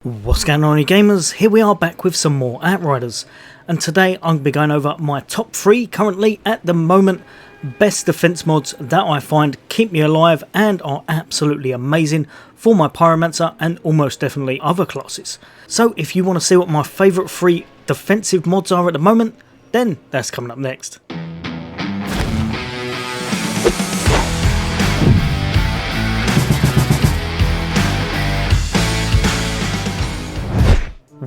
What's going on, you gamers? Here we are back with some more Outriders, and today I'm going to be going over my top 3 currently at the moment best defense mods that I find keep me alive and are absolutely amazing for my pyromancer and almost definitely other classes. So if you want to see what my favourite 3 defensive mods are at the moment, then that's coming up next.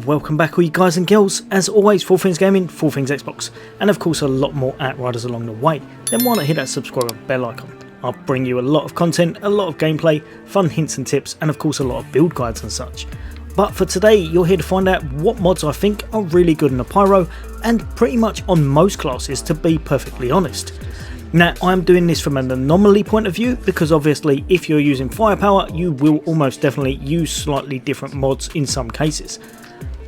Welcome back, all you guys and girls. As always, 4 Things Gaming, 4 Things Xbox, and of course a lot more Outriders along the way. Then why not hit that subscribe and bell icon? I'll bring you a lot of content, a lot of gameplay, fun hints and tips, and of course a lot of build guides and such. But for today, you're here to find out what mods I think are really good in the pyro, and pretty much on most classes, to be perfectly honest. Now, I'm doing this from an anomaly point of view, because obviously if you're using firepower, you will almost definitely use slightly different mods in some cases.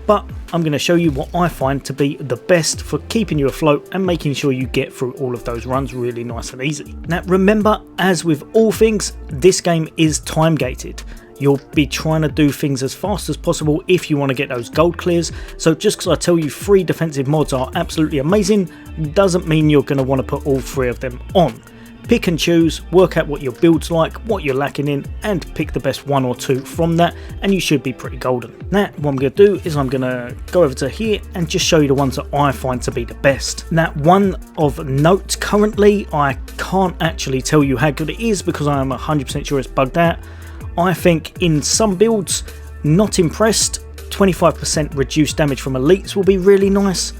But I'm going to show you what I find to be the best for keeping you afloat and making sure you get through all of those runs really nice and easy. Now remember, as with all things, this game is time gated. You'll be trying to do things as fast as possible if you want to get those gold clears. So just because I tell you 3 defensive mods are absolutely amazing, doesn't mean you're going to want to put all 3 of them on. Pick and choose, work out what your build's like, what you're lacking in, and pick the best 1 or 2 from that, and you should be pretty golden. Now, what I'm going to do is I'm going to go over to here and just show you the ones that I find to be the best. Now, one of note currently, I can't actually tell you how good it is because I am 100% sure it's bugged out. I think in some builds, not impressed, 25% reduced damage from elites will be really nice.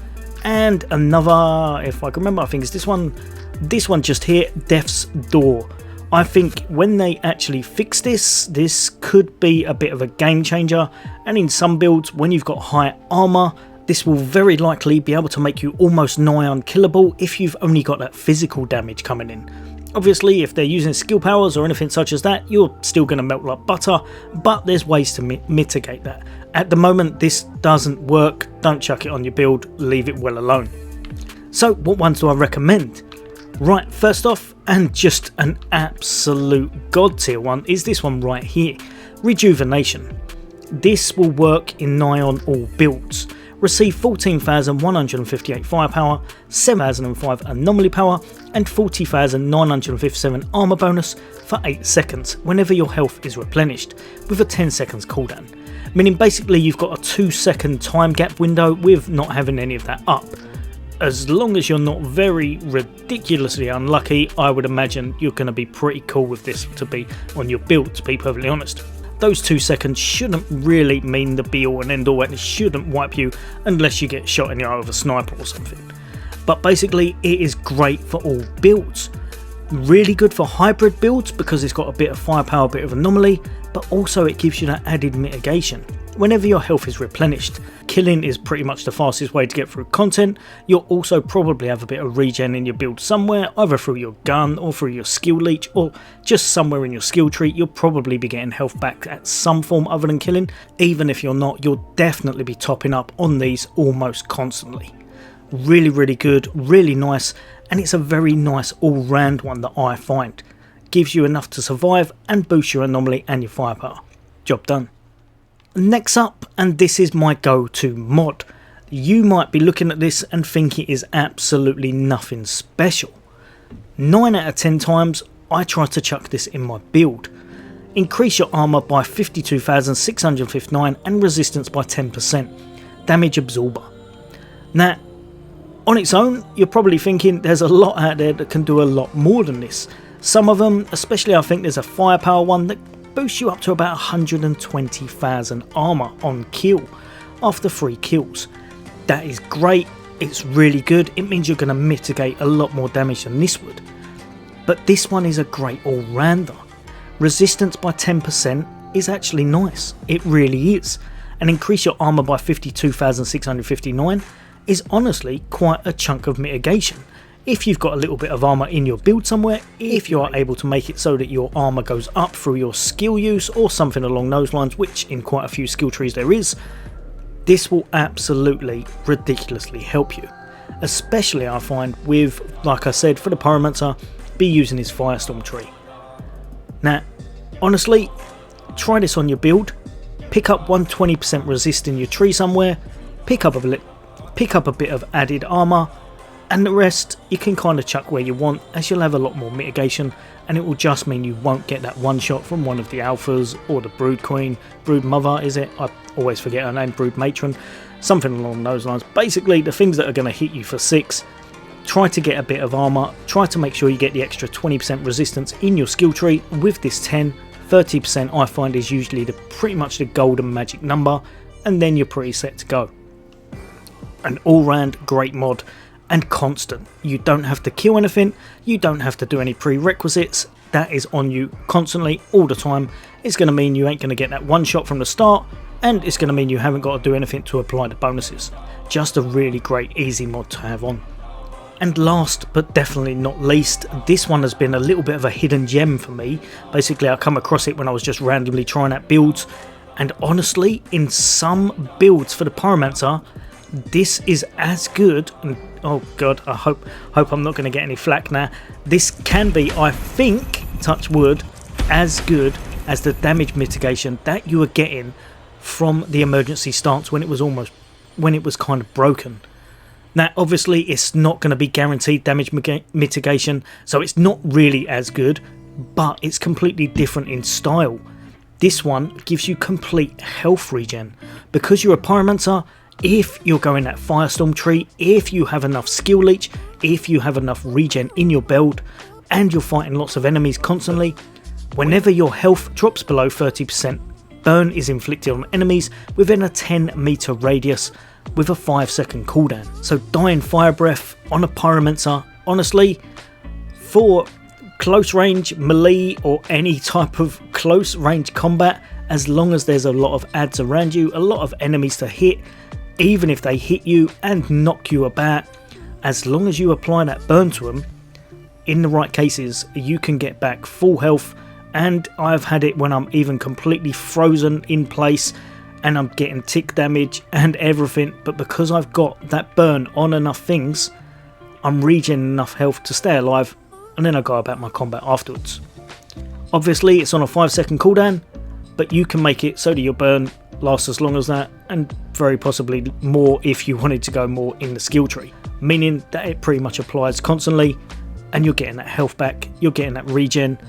And another, if I can remember, I think it's this one just here, Death's Door. I think when they actually fix this could be a bit of a game changer, and in some builds when you've got high armor, this will very likely be able to make you almost nigh unkillable if you've only got that physical damage coming in. Obviously if they're using skill powers or anything such as that, you're still going to melt like butter, but there's ways to mitigate that. At the moment this doesn't work, don't chuck it on your build, leave it well alone. So what ones do I recommend? Right, first off, and just an absolute god tier one, is this one right here, Rejuvenation. This will work in nigh on all builds. Receive 14,158 firepower, 7,005 anomaly power, and 40,957 armor bonus for 8 seconds whenever your health is replenished, with a 10 seconds cooldown. Meaning basically you've got a 2-second time gap window with not having any of that up. As long as you're not very ridiculously unlucky, I would imagine you're going to be pretty cool with this to be on your build, to be perfectly honest. Those 2 seconds shouldn't really mean the be all and end all, and it shouldn't wipe you unless you get shot in the eye with a sniper or something. But basically it is great for all builds. Really good for hybrid builds because it's got a bit of firepower, a bit of anomaly, but also it gives you that added mitigation. Whenever your health is replenished, killing is pretty much the fastest way to get through content. You'll also probably have a bit of regen in your build somewhere, either through your gun or through your skill leech, or just somewhere in your skill tree. You'll probably be getting health back at some form other than killing. Even if you're not, you'll definitely be topping up on these almost constantly. Really good, really nice, and it's a very nice all-round one that I find. Gives you enough to survive and boost your anomaly and your firepower. Job done. Next up, and this is my go-to mod. You might be looking at this and think it is absolutely nothing special. 9 out of 10 times I try to chuck this in my build. Increase your armor by 52,659 and resistance by 10%. Damage absorber. Now, on its own, you're probably thinking there's a lot out there that can do a lot more than this. Some of them, especially I think there's a firepower one that boosts you up to about 120,000 armor on kill after 3 kills. That is great, it's really good, it means you're going to mitigate a lot more damage than this would. But this one is a great all-rounder. Resistance by 10% is actually nice, it really is. And increase your armor by 52,659 is honestly quite a chunk of mitigation. If you've got a little bit of armor in your build somewhere, if you are able to make it so that your armor goes up through your skill use or something along those lines, which in quite a few skill trees there is, this will absolutely ridiculously help you. Especially I find with, like I said, for the pyromancer, be using his firestorm tree. Now, honestly, try this on your build. pick up 120% resist in your tree somewhere, pick up a bit of added armour, and the rest you can kind of chuck where you want, as you'll have a lot more mitigation, and it will just mean you won't get that one shot from one of the alphas or the brood queen, brood mother is it? I always forget her name, brood matron, something along those lines. Basically the things that are going to hit you for 6, try to get a bit of armour, try to make sure you get the extra 20% resistance in your skill tree with this 10. 30% I find is usually pretty much the golden magic number, and then you're pretty set to go. An all round great mod. And constant. You don't have to kill anything, you don't have to do any prerequisites, that is on you constantly, all the time. It's going to mean you ain't going to get that one shot from the start, and it's going to mean you haven't got to do anything to apply the bonuses. Just a really great easy mod to have on. And last but definitely not least, this one has been a little bit of a hidden gem for me. Basically I come across it when I was just randomly trying out builds, and honestly in some builds for the pyromancer, this is as good, and oh god, I hope I'm not going to get any flack now. This can be, I think, touch wood, as good as the damage mitigation that you were getting from the emergency stance when it was kind of broken. Now obviously it's not going to be guaranteed damage mitigation, so it's not really as good, but it's completely different in style. This one gives you complete health regen. Because you're a pyromancer, if you're going that firestorm tree, if you have enough skill leech, if you have enough regen in your build, and you're fighting lots of enemies constantly, whenever your health drops below 30%, burn is inflicted on enemies within a 10 meter radius with a 5-second cooldown. So dying Firebreath on a pyromancer, honestly, for close range, melee, or any type of close range combat, as long as there's a lot of adds around you, a lot of enemies to hit, even if they hit you and knock you about, as long as you apply that burn to them, in the right cases, you can get back full health. And I've had it when I'm even completely frozen in place and I'm getting tick damage and everything, but because I've got that burn on enough things, I'm regenerating enough health to stay alive, and then I go about my combat afterwards. Obviously it's on a 5-second cooldown, but you can make it so that your burn lasts as long as that, and very possibly more if you wanted to go more in the skill tree, meaning that it pretty much applies constantly and you're getting that health back, you're getting that regen.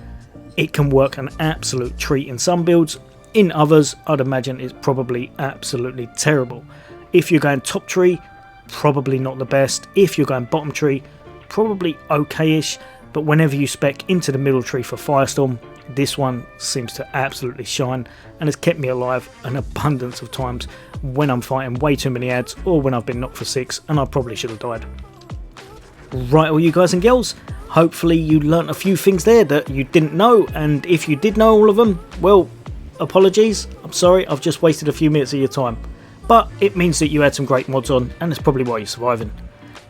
It can work an absolute treat in some builds, in others I'd imagine it's probably absolutely terrible. If you're going top tree, probably not the best. If you're going bottom tree, probably okay-ish, but whenever you spec into the middle tree for firestorm, this one seems to absolutely shine and has kept me alive an abundance of times when I'm fighting way too many adds or when I've been knocked for 6 and I probably should have died. Right, all you guys and girls, hopefully you learnt a few things there that you didn't know, and if you did know all of them, well, apologies, I'm sorry, I've just wasted a few minutes of your time, but it means that you had some great mods on and that's probably why you're surviving.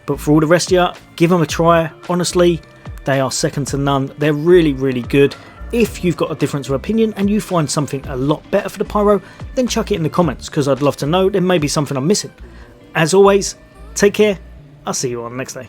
But for all the rest of you, give them a try. Honestly, they are second to none. They're really, really good. If you've got a difference of opinion and you find something a lot better for the pyro, then chuck it in the comments, because I'd love to know. There may be something I'm missing. As always, take care. I'll see you on the next day.